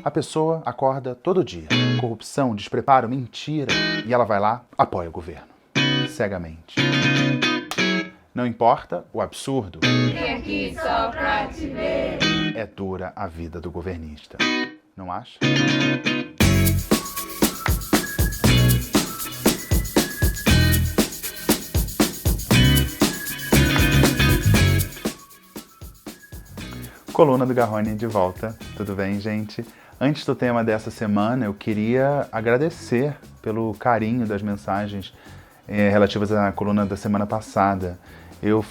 A pessoa acorda todo dia. Corrupção, despreparo, mentira. E ela vai lá, apoia o governo. Cegamente. Não importa o absurdo. Vim aqui só pra te ver. É dura a vida do governista. Não acha? Coluna do Garrone de volta. Tudo bem, gente? Antes do tema dessa semana, eu queria agradecer pelo carinho das mensagens relativas à coluna da semana passada. Eu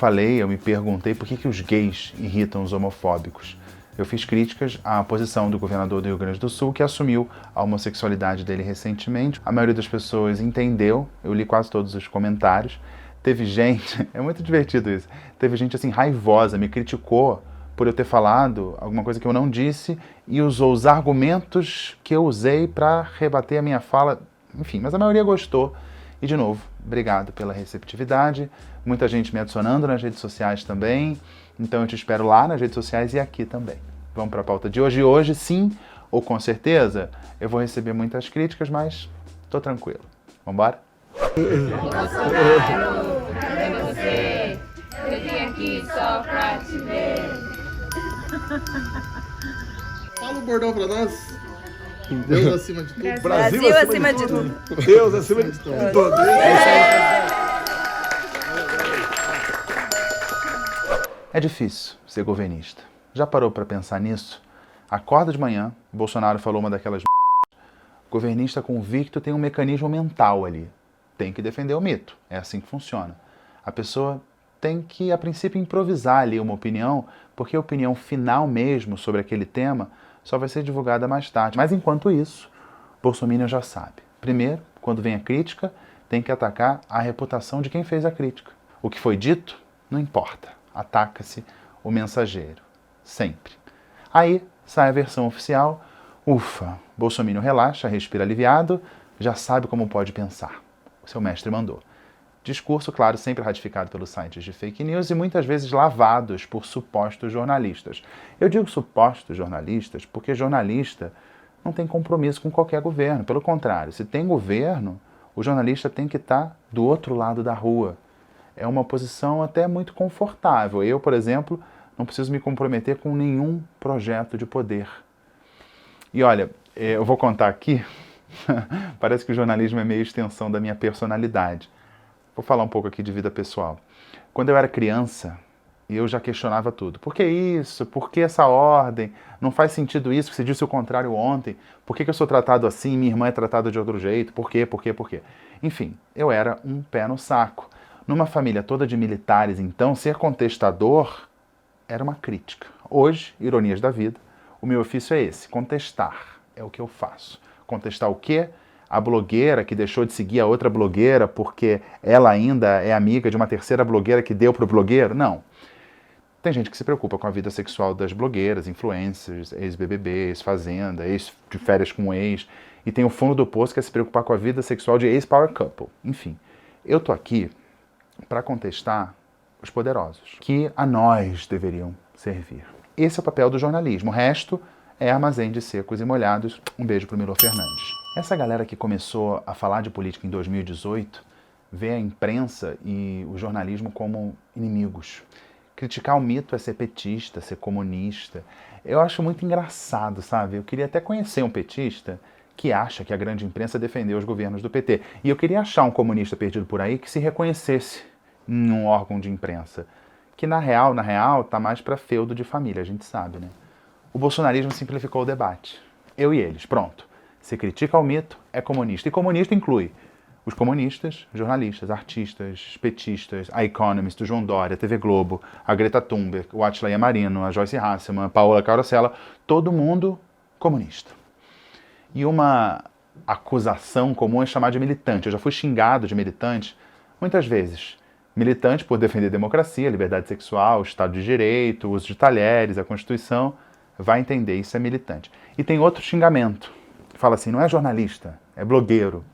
me perguntei por que os gays irritam os homofóbicos. Eu fiz críticas à posição do governador do Rio Grande do Sul, que assumiu a homossexualidade dele recentemente. A maioria das pessoas entendeu, eu li quase todos os comentários. Teve gente, é muito divertido isso, teve gente assim raivosa, me criticou por eu ter falado alguma coisa que eu não disse e usou os argumentos que eu usei para rebater a minha fala. Enfim, mas a maioria gostou. E, de novo, obrigado pela receptividade. Muita gente me adicionando nas redes sociais também. Então eu te espero lá nas redes sociais e aqui também. Vamos para a pauta de hoje. E hoje, sim, ou com certeza, eu vou receber muitas críticas, mas tô tranquilo. Vambora? Bolsonaro, cadê você? Eu vim aqui só pra te ver. Fala o bordão pra nós. Deus acima de tudo. Brasil acima de tudo. Deus acima de tudo. É difícil ser governista. Já parou para pensar nisso? Acorda de manhã, Bolsonaro falou uma daquelas governista convicto tem um mecanismo mental ali. Tem que defender o mito. É assim que funciona. A pessoa tem que, a princípio, improvisar ali uma opinião, porque a opinião final mesmo sobre aquele tema só vai ser divulgada mais tarde. Mas enquanto isso, Bolsonaro já sabe. Primeiro, quando vem a crítica, tem que atacar a reputação de quem fez a crítica. O que foi dito, não importa. Ataca-se o mensageiro. Sempre. Aí sai a versão oficial. Ufa, Bolsonaro relaxa, respira aliviado, já sabe como pode pensar. O seu mestre mandou. Discurso, claro, sempre ratificado pelos sites de fake news e muitas vezes lavados por supostos jornalistas. Eu digo supostos jornalistas porque jornalista não tem compromisso com qualquer governo. Pelo contrário, se tem governo, o jornalista tem que estar do outro lado da rua. É uma posição até muito confortável. Eu, por exemplo, não preciso me comprometer com nenhum projeto de poder. E olha, eu vou contar aqui, parece que o jornalismo é meio extensão da minha personalidade. Vou falar um pouco aqui de vida pessoal. Quando eu era criança, eu já questionava tudo. Por que isso? Por que essa ordem? Não faz sentido isso, você disse o contrário ontem. Por que eu sou tratado assim, minha irmã é tratada de outro jeito? Por quê? Enfim, eu era um pé no saco. Numa família toda de militares, então, ser contestador era uma crítica. Hoje, ironias da vida, o meu ofício é esse, contestar. É o que eu faço. Contestar o quê? A blogueira que deixou de seguir a outra blogueira porque ela ainda é amiga de uma terceira blogueira que deu pro blogueiro? Não. Tem gente que se preocupa com a vida sexual das blogueiras, influencers, ex-BBB, ex-fazenda, ex de férias com ex. E tem o fundo do poço que é se preocupar com a vida sexual de ex-power couple. Enfim, eu tô aqui para contestar os poderosos, que a nós deveriam servir. Esse é o papel do jornalismo. O resto é armazém de secos e molhados. Um beijo pro Milo Fernandes. Essa galera que começou a falar de política em 2018 vê a imprensa e o jornalismo como inimigos. Criticar o mito é ser petista, ser comunista. Eu acho muito engraçado, sabe? Eu queria até conhecer um petista que acha que a grande imprensa defendeu os governos do PT. E eu queria achar um comunista perdido por aí que se reconhecesse em um órgão de imprensa. Que na real, tá mais para feudo de família, a gente sabe, né? O bolsonarismo simplificou o debate. Eu e eles, pronto. Se critica o mito, é comunista. E comunista inclui os comunistas, jornalistas, artistas, petistas, a Economist, o João Dória, a TV Globo, a Greta Thunberg, o Átila Yamarino, a Joyce Hasselman, a Paola Carosella, todo mundo comunista. E uma acusação comum é chamar de militante. Eu já fui xingado de militante muitas vezes. Militante por defender democracia, liberdade sexual, Estado de Direito, uso de talheres, a Constituição. Vai entender, isso é militante. E tem outro xingamento. Fala assim, não é jornalista, é blogueiro.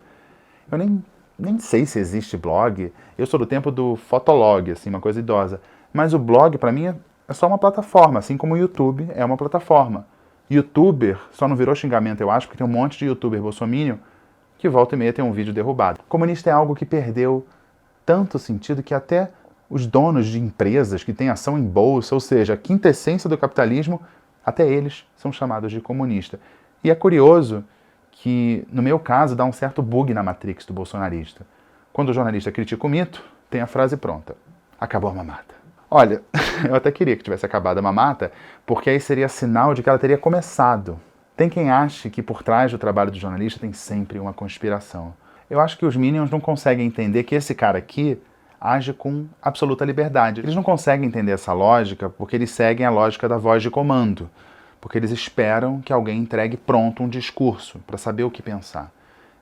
Eu nem sei se existe blog. Eu sou do tempo do Fotolog, assim, uma coisa idosa. Mas o blog, para mim, é só uma plataforma, assim como o YouTube é uma plataforma. Youtuber só não virou xingamento, eu acho, porque tem um monte de youtuber bolsominion que volta e meia tem um vídeo derrubado. Comunista é algo que perdeu tanto sentido que até os donos de empresas que têm ação em bolsa, ou seja, a quintessência do capitalismo, até eles são chamados de comunista. E é curioso que, no meu caso, dá um certo bug na matrix do bolsonarista. Quando o jornalista critica o mito, tem a frase pronta: acabou a mamata. Olha, eu até queria que tivesse acabado a mamata, porque aí seria sinal de que ela teria começado. Tem quem ache que por trás do trabalho do jornalista tem sempre uma conspiração. Eu acho que os Minions não conseguem entender que esse cara aqui age com absoluta liberdade. Eles não conseguem entender essa lógica porque eles seguem a lógica da voz de comando, porque eles esperam que alguém entregue pronto um discurso para saber o que pensar.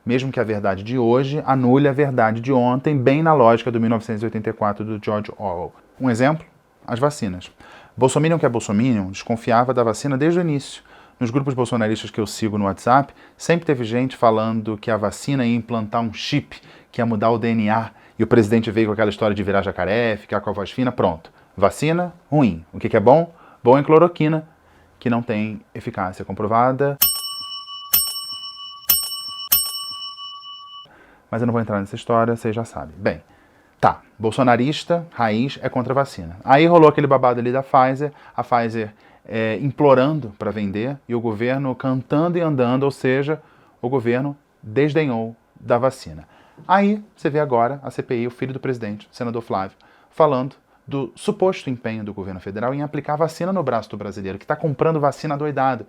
Mesmo que a verdade de hoje anule a verdade de ontem, bem na lógica do 1984 do George Orwell. Um exemplo? As vacinas. Bolsominion que é Bolsominion desconfiava da vacina desde o início. Nos grupos bolsonaristas que eu sigo no WhatsApp, sempre teve gente falando que a vacina ia implantar um chip, que ia mudar o DNA, e o presidente veio com aquela história de virar jacaré, ficar com a voz fina, pronto. Vacina, ruim. O que é bom? Bom é cloroquina, que não tem eficácia comprovada. Mas eu não vou entrar nessa história, vocês já sabem. Bem, tá, bolsonarista, raiz, é contra a vacina. Aí rolou aquele babado ali da Pfizer, a Pfizer implorando para vender e o governo cantando e andando, ou seja, o governo desdenhou da vacina. Aí você vê agora a CPI, o filho do presidente, o senador Flávio, falando do suposto empenho do governo federal em aplicar vacina no braço do brasileiro, que está comprando vacina doidado.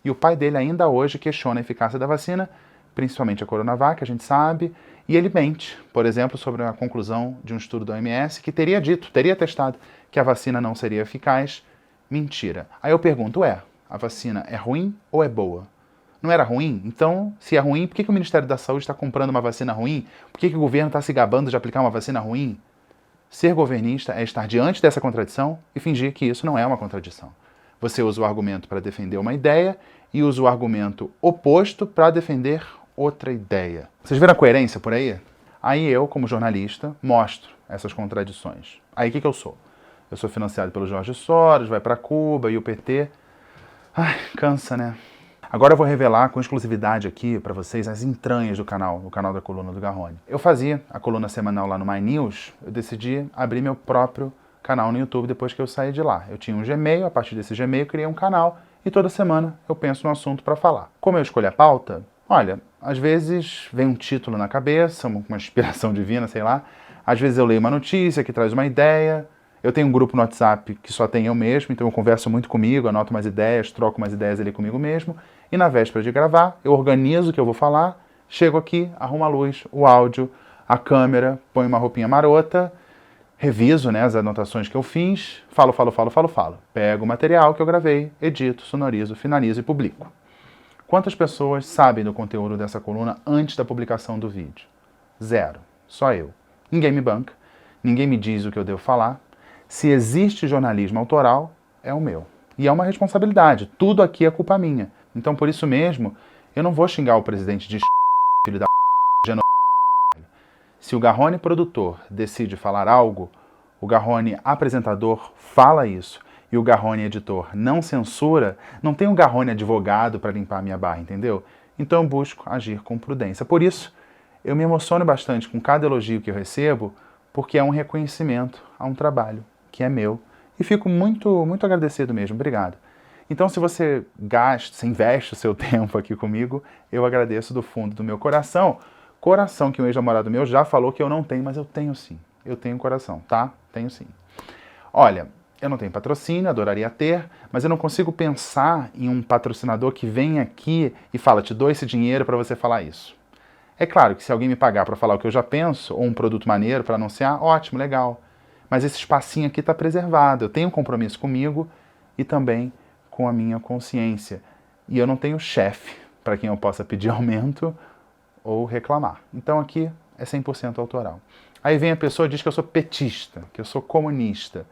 E o pai dele ainda hoje questiona a eficácia da vacina, principalmente a Coronavac, a gente sabe, e ele mente, por exemplo, sobre a conclusão de um estudo da OMS que teria testado que a vacina não seria eficaz. Mentira. Aí eu pergunto, a vacina é ruim ou é boa? Não era ruim? Então, se é ruim, por que o Ministério da Saúde está comprando uma vacina ruim? Por que o governo está se gabando de aplicar uma vacina ruim? Ser governista é estar diante dessa contradição e fingir que isso não é uma contradição. Você usa o argumento para defender uma ideia e usa o argumento oposto para defender outra ideia. Vocês viram a coerência por aí? Aí eu, como jornalista, mostro essas contradições. Aí o que eu sou? Eu sou financiado pelo Jorge Soros, vai para Cuba e o PT. Ai, cansa, né? Agora eu vou revelar com exclusividade aqui para vocês as entranhas do canal, o canal da Coluna do Garrone. Eu fazia a coluna semanal lá no My News, eu decidi abrir meu próprio canal no YouTube depois que eu saí de lá. Eu tinha um Gmail, a partir desse Gmail eu criei um canal e toda semana eu penso no assunto para falar. Como eu escolho a pauta? Olha, às vezes vem um título na cabeça, uma inspiração divina, sei lá. Às vezes eu leio uma notícia que traz uma ideia. Eu tenho um grupo no WhatsApp que só tem eu mesmo, então eu converso muito comigo, anoto umas ideias, troco umas ideias ali comigo mesmo. E na véspera de gravar, eu organizo o que eu vou falar, chego aqui, arrumo a luz, o áudio, a câmera, ponho uma roupinha marota, reviso, né, as anotações que eu fiz, falo. Pego o material que eu gravei, edito, sonorizo, finalizo e publico. Quantas pessoas sabem do conteúdo dessa coluna antes da publicação do vídeo? 0. Só eu. Ninguém me banca, ninguém me diz o que eu devo falar. Se existe jornalismo autoral, é o meu. E é uma responsabilidade. Tudo aqui é culpa minha. Então, por isso mesmo, eu não vou xingar o presidente de filho da genocídio. Se o Garrone produtor decide falar algo, o Garrone apresentador fala isso, e o Garrone editor não censura, não tem um Garrone advogado para limpar a minha barra, entendeu? Então eu busco agir com prudência. Por isso, eu me emociono bastante com cada elogio que eu recebo, porque é um reconhecimento a um trabalho que é meu. E fico muito, muito agradecido mesmo. Obrigado. Então, se você investe o seu tempo aqui comigo, eu agradeço do fundo do meu coração. Coração que um ex-namorado meu já falou que eu não tenho, mas eu tenho sim. Eu tenho coração, tá? Tenho sim. Olha, eu não tenho patrocínio, adoraria ter, mas eu não consigo pensar em um patrocinador que vem aqui e fala, te dou esse dinheiro para você falar isso. É claro que se alguém me pagar para falar o que eu já penso, ou um produto maneiro para anunciar, ótimo, legal. Mas esse espacinho aqui está preservado. Eu tenho um compromisso comigo e também com a minha consciência. E eu não tenho chefe para quem eu possa pedir aumento ou reclamar. Então aqui é 100% autoral. Aí vem a pessoa e diz que eu sou petista, que eu sou comunista.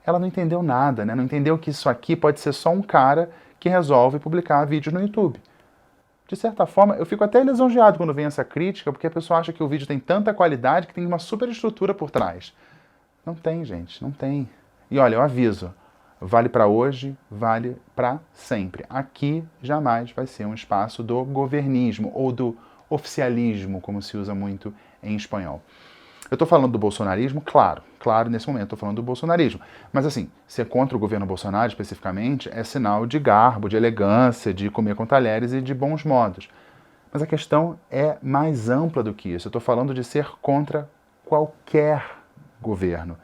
Ela não entendeu nada, né? Não entendeu que isso aqui pode ser só um cara que resolve publicar vídeos no YouTube. De certa forma, eu fico até lisonjeado quando vem essa crítica, porque a pessoa acha que o vídeo tem tanta qualidade que tem uma super estrutura por trás. Não tem, gente, não tem. E olha, eu aviso, Vale para hoje, vale para sempre. Aqui jamais vai ser um espaço do governismo ou do oficialismo, como se usa muito em espanhol. Eu estou falando do bolsonarismo, claro, nesse momento estou falando do bolsonarismo. Mas assim, ser contra o governo Bolsonaro especificamente é sinal de garbo, de elegância, de comer com talheres e de bons modos. Mas a questão é mais ampla do que isso. Eu estou falando de ser contra qualquer governo.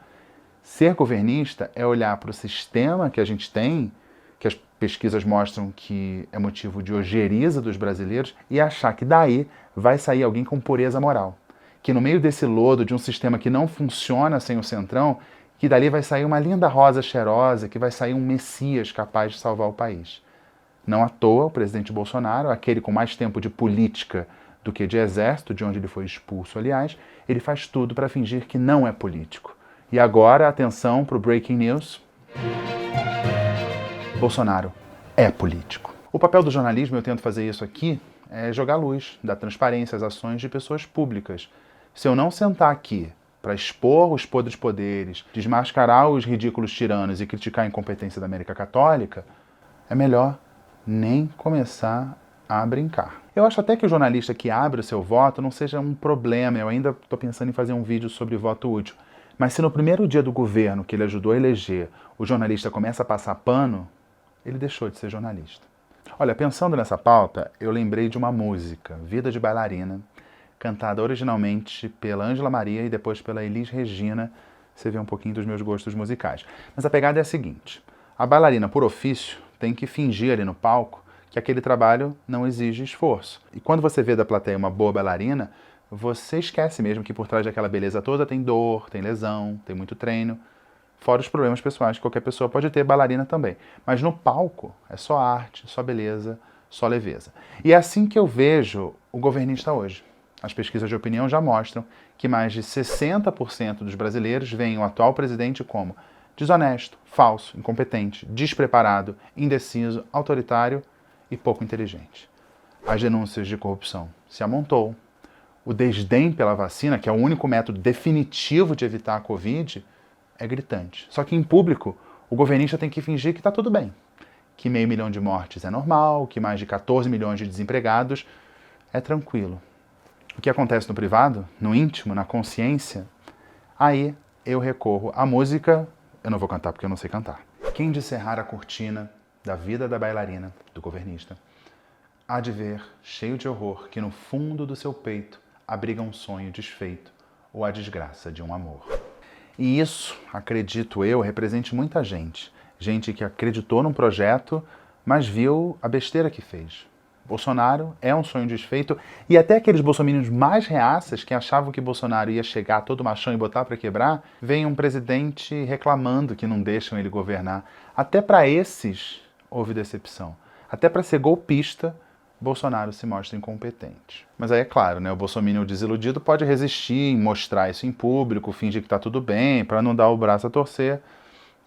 Ser governista é olhar para o sistema que a gente tem, que as pesquisas mostram que é motivo de ojeriza dos brasileiros, e achar que daí vai sair alguém com pureza moral. Que no meio desse lodo de um sistema que não funciona sem o Centrão, que dali vai sair uma linda rosa cheirosa, que vai sair um Messias capaz de salvar o país. Não à toa, o presidente Bolsonaro, aquele com mais tempo de política do que de exército, de onde ele foi expulso, aliás, ele faz tudo para fingir que não é político. E agora, atenção para o Breaking News. Bolsonaro é político. O papel do jornalismo, eu tento fazer isso aqui, é jogar luz, dar transparência às ações de pessoas públicas. Se eu não sentar aqui para expor os podres poderes, desmascarar os ridículos tiranos e criticar a incompetência da América Católica, é melhor nem começar a brincar. Eu acho até que o jornalista que abre o seu voto não seja um problema. Eu ainda estou pensando em fazer um vídeo sobre voto útil. Mas se no primeiro dia do governo que ele ajudou a eleger, o jornalista começa a passar pano, ele deixou de ser jornalista. Olha, pensando nessa pauta, eu lembrei de uma música, Vida de Bailarina, cantada originalmente pela Ângela Maria e depois pela Elis Regina. Você vê um pouquinho dos meus gostos musicais. Mas a pegada é a seguinte: a bailarina, por ofício, tem que fingir ali no palco que aquele trabalho não exige esforço. E quando você vê da plateia uma boa bailarina, você esquece mesmo que por trás daquela beleza toda tem dor, tem lesão, tem muito treino, fora os problemas pessoais que qualquer pessoa pode ter, bailarina também. Mas no palco é só arte, só beleza, só leveza. E é assim que eu vejo o governista hoje. As pesquisas de opinião já mostram que mais de 60% dos brasileiros veem o atual presidente como desonesto, falso, incompetente, despreparado, indeciso, autoritário e pouco inteligente. As denúncias de corrupção se amontou. O desdém pela vacina, que é o único método definitivo de evitar a Covid, é gritante. Só que em público, o governista tem que fingir que está tudo bem. Que 500 mil de mortes é normal, que mais de 14 milhões de desempregados é tranquilo. O que acontece no privado, no íntimo, na consciência, aí eu recorro à música. Eu não vou cantar porque eu não sei cantar. Quem descerrar a cortina da vida da bailarina, do governista, há de ver, cheio de horror, que no fundo do seu peito abriga um sonho desfeito ou a desgraça de um amor. E isso, acredito eu, represente muita gente. Gente que acreditou num projeto, mas viu a besteira que fez. Bolsonaro é um sonho desfeito, e até aqueles bolsominions mais reaças que achavam que Bolsonaro ia chegar todo machão e botar para quebrar, vem um presidente reclamando que não deixam ele governar. Até para esses houve decepção. Até para ser golpista, Bolsonaro se mostra incompetente. Mas aí é claro, né? O bolsominion desiludido pode resistir em mostrar isso em público, fingir que está tudo bem, para não dar o braço a torcer.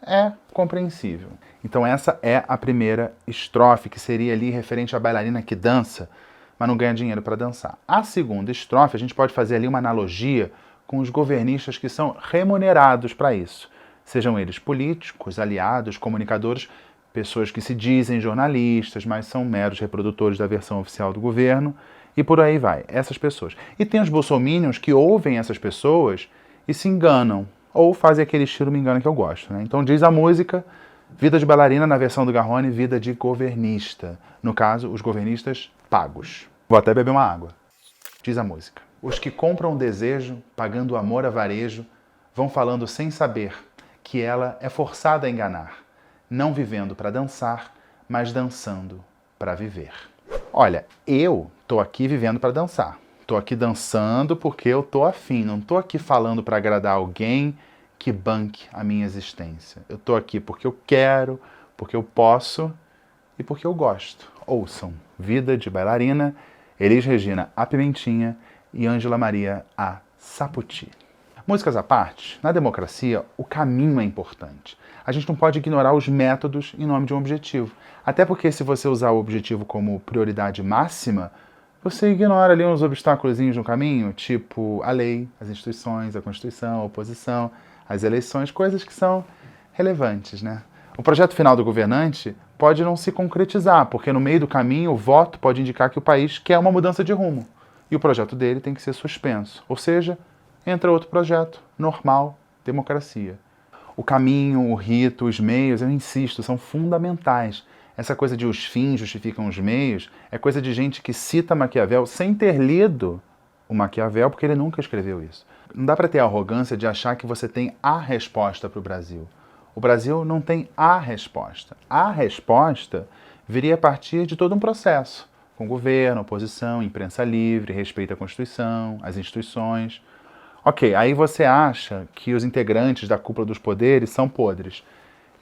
É compreensível. Então essa é a primeira estrofe, que seria ali referente à bailarina que dança, mas não ganha dinheiro para dançar. A segunda estrofe, a gente pode fazer ali uma analogia com os governistas que são remunerados para isso. Sejam eles políticos, aliados, comunicadores, pessoas que se dizem jornalistas, mas são meros reprodutores da versão oficial do governo, e por aí vai, essas pessoas. E tem os bolsominions que ouvem essas pessoas e se enganam, ou fazem aquele estilo me engana que eu gosto, né? Então diz a música, vida de bailarina na versão do Garrone, vida de governista. No caso, os governistas pagos. Vou até beber uma água. Diz a música. Os que compram o desejo, pagando amor a varejo, vão falando sem saber que ela é forçada a enganar, não vivendo para dançar, mas dançando para viver. Olha, eu tô aqui vivendo para dançar. Tô aqui dançando porque eu tô afim. Não tô aqui falando para agradar alguém que banque a minha existência. Eu tô aqui porque eu quero, porque eu posso e porque eu gosto. Ouçam Vida de Bailarina, Elis Regina, a Pimentinha e Ângela Maria, a Saputi. Músicas à parte, na democracia, o caminho é importante. A gente não pode ignorar os métodos em nome de um objetivo. Até porque se você usar o objetivo como prioridade máxima, você ignora ali uns obstáculozinhos no caminho, tipo a lei, as instituições, a Constituição, a oposição, as eleições, coisas que são relevantes, né? O projeto final do governante pode não se concretizar, porque no meio do caminho o voto pode indicar que o país quer uma mudança de rumo. E o projeto dele tem que ser suspenso. Ou seja, entra outro projeto, normal, democracia. O caminho, o rito, os meios, eu insisto, são fundamentais. Essa coisa de os fins justificam os meios é coisa de gente que cita Maquiavel sem ter lido o Maquiavel, porque ele nunca escreveu isso. Não dá para ter a arrogância de achar que você tem a resposta para o Brasil. O Brasil não tem a resposta. A resposta viria a partir de todo um processo, com governo, oposição, imprensa livre, respeito à Constituição, às instituições. Ok, aí você acha que os integrantes da cúpula dos poderes são podres.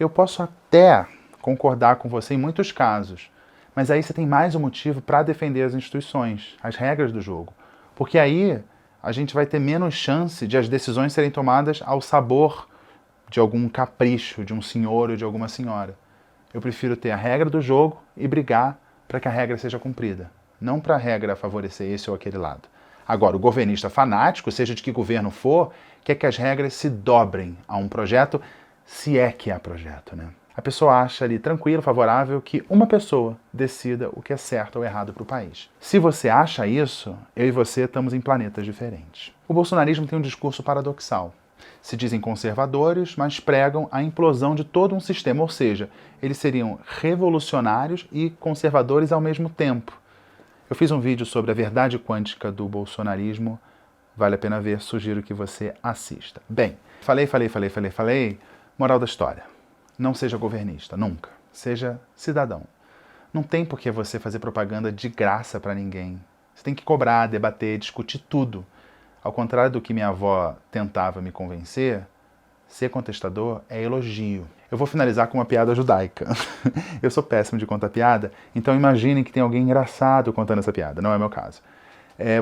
Eu posso até concordar com você em muitos casos, mas aí você tem mais um motivo para defender as instituições, as regras do jogo. Porque aí a gente vai ter menos chance de as decisões serem tomadas ao sabor de algum capricho, de um senhor ou de alguma senhora. Eu prefiro ter a regra do jogo e brigar para que a regra seja cumprida, não para a regra favorecer esse ou aquele lado. Agora, o governista fanático, seja de que governo for, quer que as regras se dobrem a um projeto, se é que há projeto, né? A pessoa acha ali tranquilo, favorável, que uma pessoa decida o que é certo ou errado para o país. Se você acha isso, eu e você estamos em planetas diferentes. O bolsonarismo tem um discurso paradoxal. Se dizem conservadores, mas pregam a implosão de todo um sistema, ou seja, eles seriam revolucionários e conservadores ao mesmo tempo. Eu fiz um vídeo sobre a verdade quântica do bolsonarismo, vale a pena ver, sugiro que você assista. Bem, falei, moral da história. Não seja governista, nunca. Seja cidadão. Não tem por que você fazer propaganda de graça para ninguém. Você tem que cobrar, debater, discutir tudo. Ao contrário do que minha avó tentava me convencer, ser contestador é elogio. Eu vou finalizar com uma piada judaica. Eu sou péssimo de contar piada, então imaginem que tem alguém engraçado contando essa piada, não é o meu caso.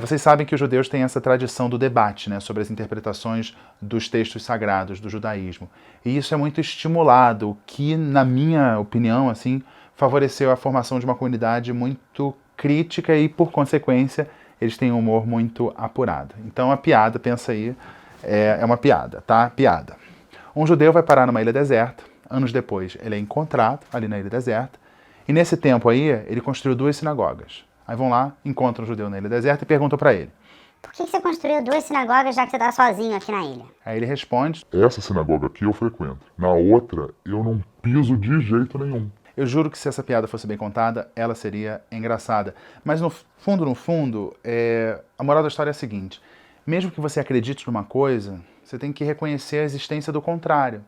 Vocês sabem que os judeus têm essa tradição do debate, né, sobre as interpretações dos textos sagrados do judaísmo. E isso é muito estimulado, o que, na minha opinião, assim, favoreceu a formação de uma comunidade muito crítica e, por consequência, eles têm um humor muito apurado. Então a piada, pensa aí, é uma piada, tá? Piada. Um judeu vai parar numa ilha deserta, anos depois ele é encontrado ali na ilha deserta, e nesse tempo aí ele construiu 2 sinagogas. Aí vão lá, encontram um judeu na ilha deserta e perguntam para ele: por que você construiu 2 sinagogas já que você está sozinho aqui na ilha? Aí ele responde: essa sinagoga aqui eu frequento. Na outra, eu não piso de jeito nenhum. Eu juro que se essa piada fosse bem contada, ela seria engraçada. Mas no fundo, a moral da história é a seguinte: mesmo que você acredite numa coisa, você tem que reconhecer a existência do contrário.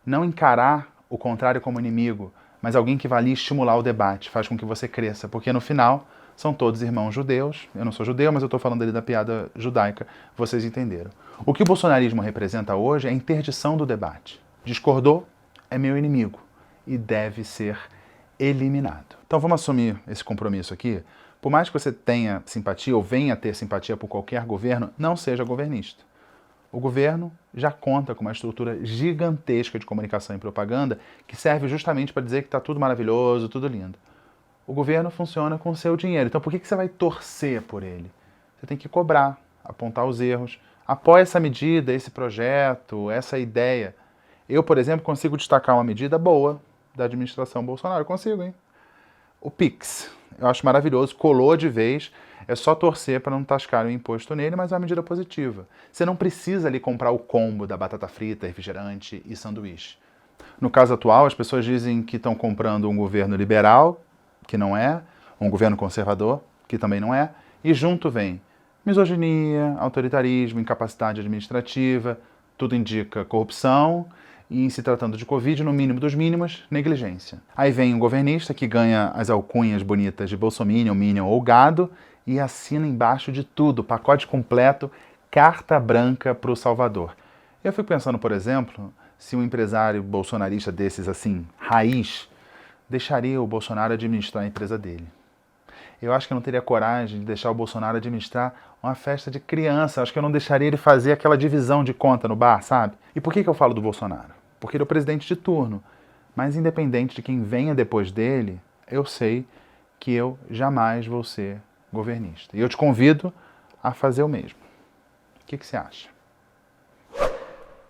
Não encarar o contrário como inimigo, mas alguém que vai ali estimular o debate, faz com que você cresça, porque no final são todos irmãos judeus. Eu não sou judeu, mas eu estou falando ali da piada judaica, vocês entenderam. O que o bolsonarismo representa hoje é a interdição do debate. Discordou, é meu inimigo e deve ser eliminado. Então vamos assumir esse compromisso aqui. Por mais que você tenha simpatia ou venha a ter simpatia por qualquer governo, não seja governista. O governo já conta com uma estrutura gigantesca de comunicação e propaganda que serve justamente para dizer que está tudo maravilhoso, tudo lindo. O governo funciona com o seu dinheiro, então por que você vai torcer por ele? Você tem que cobrar, apontar os erros. Apoie essa medida, esse projeto, essa ideia. Eu, por exemplo, consigo destacar uma medida boa da administração Bolsonaro. Eu consigo, hein? O Pix. Eu acho maravilhoso, colou de vez. É só torcer para não tascar o imposto nele, mas é uma medida positiva. Você não precisa ali comprar o combo da batata frita, refrigerante e sanduíche. No caso atual, as pessoas dizem que estão comprando um governo liberal, que não é, um governo conservador, que também não é, e junto vem misoginia, autoritarismo, incapacidade administrativa, tudo indica corrupção, e em se tratando de Covid, no mínimo dos mínimos, negligência. Aí vem um governista que ganha as alcunhas bonitas de bolsominion, minion ou gado e assina embaixo de tudo, pacote completo, carta branca para o Salvador. Eu fico pensando, por exemplo, se um empresário bolsonarista desses assim, raiz, deixaria o Bolsonaro administrar a empresa dele. Eu acho que eu não teria coragem de deixar o Bolsonaro administrar uma festa de criança. Acho que eu não deixaria ele fazer aquela divisão de conta no bar, sabe? E por que eu falo do Bolsonaro? Porque ele é o presidente de turno. Mas independente de quem venha depois dele, eu sei que eu jamais vou ser governista. E eu te convido a fazer o mesmo. O que você acha?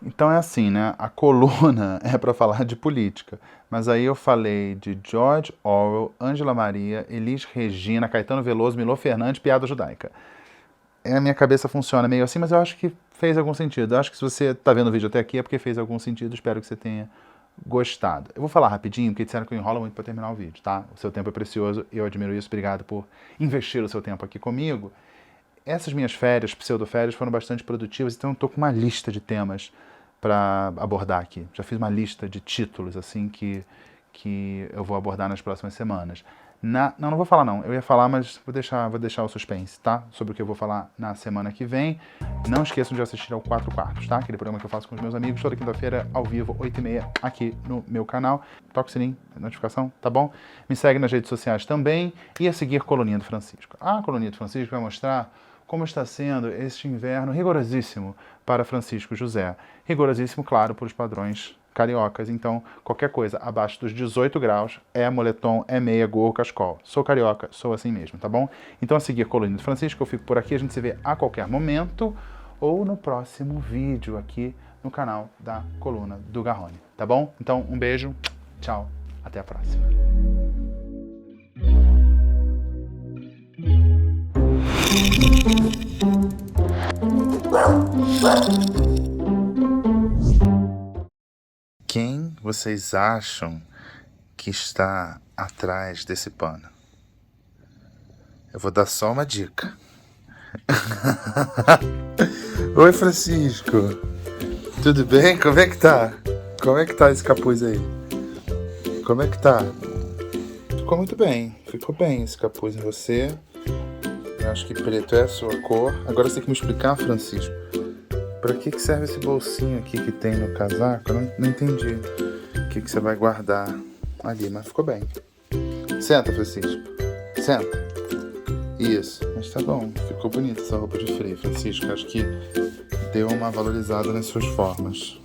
Então é assim, né? A coluna é para falar de política. Mas aí eu falei de George Orwell, Ângela Maria, Elis Regina, Caetano Veloso, Milor Fernandes, piada judaica. A minha cabeça funciona meio assim, mas eu acho que fez algum sentido. Eu acho que se você está vendo o vídeo até aqui é porque fez algum sentido. Espero que você tenha gostado. Eu vou falar rapidinho, porque disseram que eu enrolo muito para terminar o vídeo, tá? O seu tempo é precioso, eu admiro isso. Obrigado por investir o seu tempo aqui comigo. Essas minhas férias, pseudo-férias, foram bastante produtivas, então eu estou com uma lista de temas para abordar aqui. Já fiz uma lista de títulos assim que eu vou abordar nas próximas semanas. Não vou falar não. Eu ia falar, mas vou deixar o suspense, tá? Sobre o que eu vou falar na semana que vem. Não esqueçam de assistir ao 4 Quartos, tá? Aquele programa que eu faço com os meus amigos toda quinta-feira, ao vivo, 8h30, aqui no meu canal. Toca o sininho, notificação, tá bom? Me segue nas redes sociais também e a seguir Coluninha do Francisco. A Coluninha do Francisco vai mostrar como está sendo este inverno rigorosíssimo para Francisco José. Rigorosíssimo, claro, por os padrões cariocas. Então, qualquer coisa abaixo dos 18 graus é moletom, é meia, gorro, cachecol. Sou carioca, sou assim mesmo, tá bom? Então, a seguir Coluninha do Francisco, eu fico por aqui. A gente se vê a qualquer momento ou no próximo vídeo aqui no canal da Coluna do Garrone, tá bom? Então, um beijo, tchau, até a próxima. Quem vocês acham que está atrás desse pano? Eu vou dar só uma dica. Oi, Francisco. Tudo bem? Como é que tá? Como é que tá esse capuz aí? Como é que tá? Ficou muito bem. Ficou bem esse capuz em você. Eu acho que preto é a sua cor. Agora você tem que me explicar, Francisco, pra que serve esse bolsinho aqui que tem no casaco? Eu não entendi o que você vai guardar ali, mas ficou bem. Senta, Francisco. Senta. Isso. Mas tá bom. Ficou bonita essa roupa de frio, Francisco. Acho que deu uma valorizada nas suas formas.